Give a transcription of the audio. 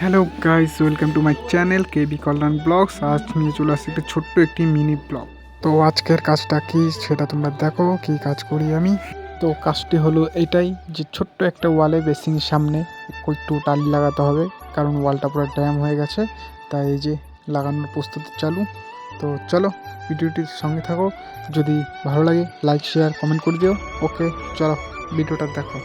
Hello guys, welcome to my channel KB Kalyan blogs. আজ নিয়ে চলে আসছি একটা ছোট্ট একটি মিনি ব্লগ। তো আজকের কাজটা কি সেটা তোমরা দেখো কি কাজ করি আমি। তো কাজটি হলো এটাই যে ছোট্ট একটা ওয়ালে বেসিনের সামনে একটু টালি লাগাতে হবে, কারণ ওয়ালটা পুরো ড্যাম হয়ে গেছে। তাই এই যে লাগানোর প্রস্তুতি চালু। তো চলো ভিডিওটির সঙ্গে থাকো, যদি ভালো লাগে লাইক শেয়ার কমেন্ট করে দিও। ওকে চলো ভিডিওটা দেখো।